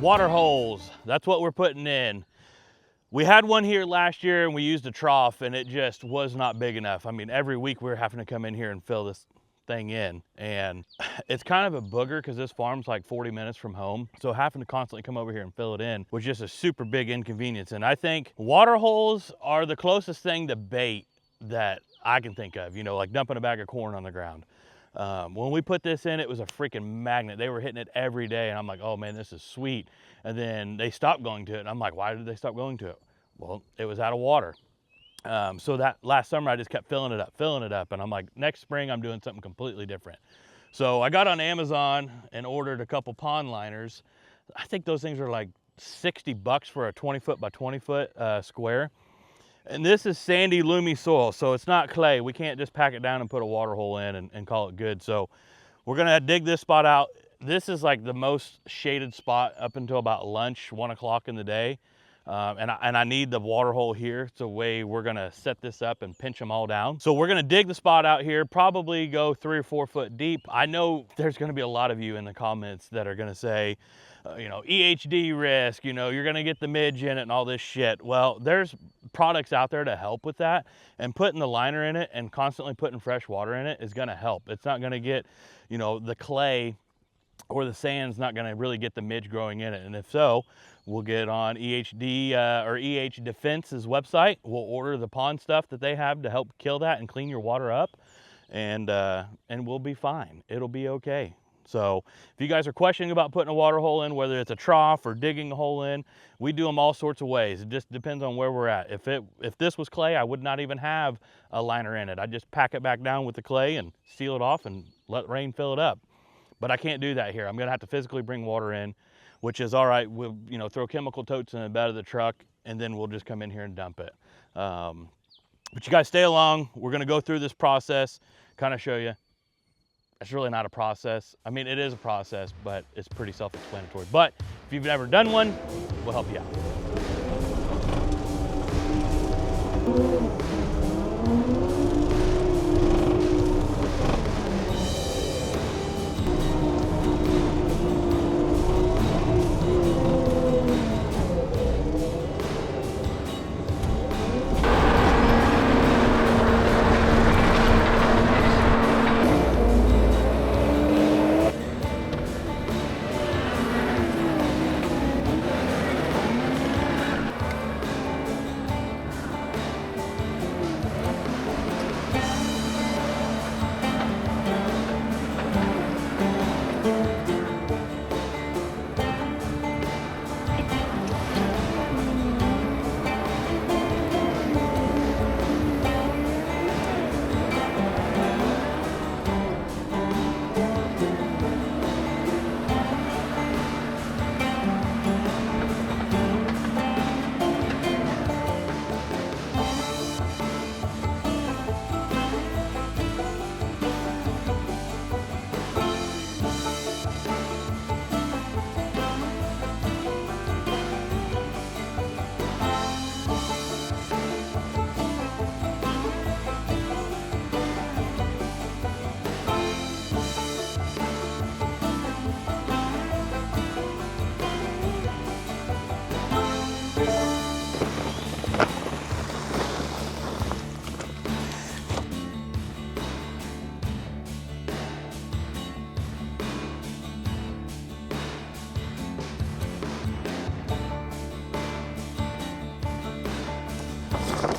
water holes, that's what we're putting in. We had one here last year and we used a trough and it just was not big enough. I mean, every week we were having to come in here and fill this thing in, and it's kind of a booger because this farm's like 40 minutes from home, so having to constantly come over here and fill it in was just a super big inconvenience. And I think water holes are the closest thing to bait that I can think of, you know, like dumping a bag of corn on the ground. When we put this in, it was a freaking magnet. They were hitting it every day and I'm like, oh man, this is sweet. And then they stopped going to it and I'm like, why did they stop going to it? Well, it was out of water. So that last summer I just kept filling it up, and I'm like, next spring I'm doing something completely different. So I got on Amazon and ordered a couple pond liners. I think those things are like 60 bucks for a 20 foot by 20 foot square. And this is sandy, loomy soil, so it's not clay. We can't just pack it down and put a water hole in and call it good. So we're gonna dig this spot out. This is like the most shaded spot up until about lunch, 1 o'clock in the day. And I need the water hole here. It's a way we're gonna set this up and pinch them all down. So we're gonna dig the spot out here, probably go 3 or 4 foot deep. I know there's gonna be a lot of you in the comments that are gonna say, you know, EHD risk, you know, you're gonna get the midge in it and all this shit. Well, there's products out there to help with that, and putting the liner in it and constantly putting fresh water in it is gonna help. It's not gonna get, you know, the clay or the sand's not gonna really get the midge growing in it. And if so, we'll get on EHD or EH Defense's website. We'll order the pond stuff that they have to help kill that and clean your water up, and we'll be fine. It'll be okay. So if you guys are questioning about putting a water hole in, whether it's a trough or digging a hole in, we do them all sorts of ways. It just depends on where we're at. If this was clay, I would not even have a liner in it. I'd just pack it back down with the clay and seal it off and let rain fill it up. But I can't do that here. I'm gonna have to physically bring water in, which is all right. We'll, you know, throw chemical totes in the bed of the truck and then we'll just come in here and dump it. But you guys stay along. We're gonna go through this process, kind of show you. It's really not a process. I mean, it is a process, but it's pretty self-explanatory. But if you've never done one, we'll help you out.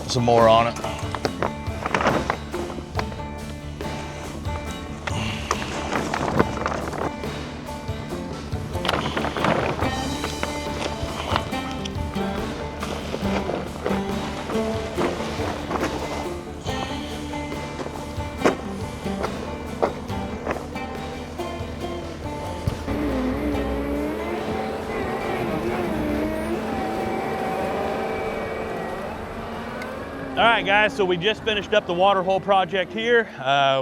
Some more on it. All right, guys, so we just finished up the water hole project here.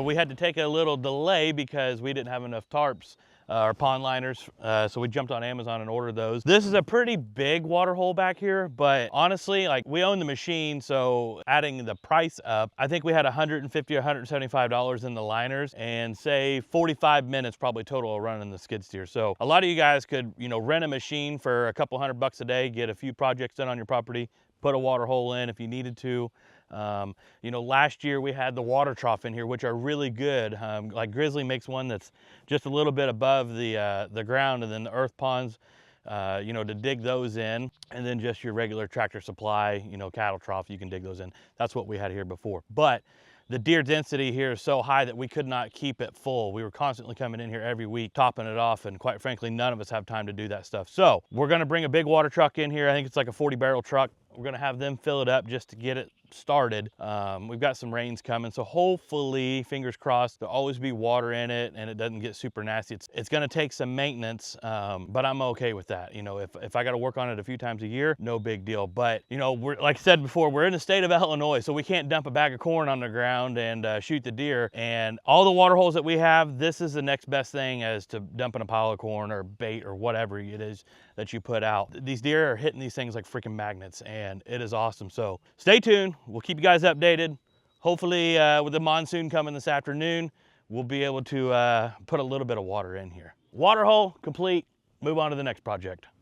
We had to take a little delay because we didn't have enough tarps our pond liners. So we jumped on Amazon and ordered those. This is a pretty big water hole back here, but honestly, like, we own the machine, so adding the price up, I think we had $150 or $175 in the liners, and say 45 minutes probably total of running the skid steer. So a lot of you guys could, you know, rent a machine for a couple $100 a day, get a few projects done on your property, put a water hole in if you needed to. You know, last year we had the water trough in here, which are really good. Like Grizzly makes one that's just a little bit above the ground, and then the earth ponds, you know, to dig those in, and then just your regular Tractor Supply, you know, cattle trough, you can dig those in. That's what we had here before. But the deer density here is so high that we could not keep it full. We were constantly coming in here every week, topping it off, and quite frankly, none of us have time to do that stuff. So we're gonna bring a big water truck in here. I think it's like a 40-barrel truck. We're gonna have them fill it up just to get it started. We've got some rains coming, so hopefully, fingers crossed, there'll always be water in it and it doesn't get super nasty. It's gonna take some maintenance, but I'm okay with that. You know, if I gotta work on it a few times a year, no big deal. But, you know, we're, like I said before, we're in the state of Illinois, so we can't dump a bag of corn on the ground and shoot the deer. And all the water holes that we have, this is the next best thing as to dumping a pile of corn or bait or whatever it is that you put out. These deer are hitting these things like freaking magnets, and it is awesome. So stay tuned. We'll keep you guys updated. Hopefully with the monsoon coming this afternoon, we'll be able to put a little bit of water in here. Water hole complete. Move on to the next project.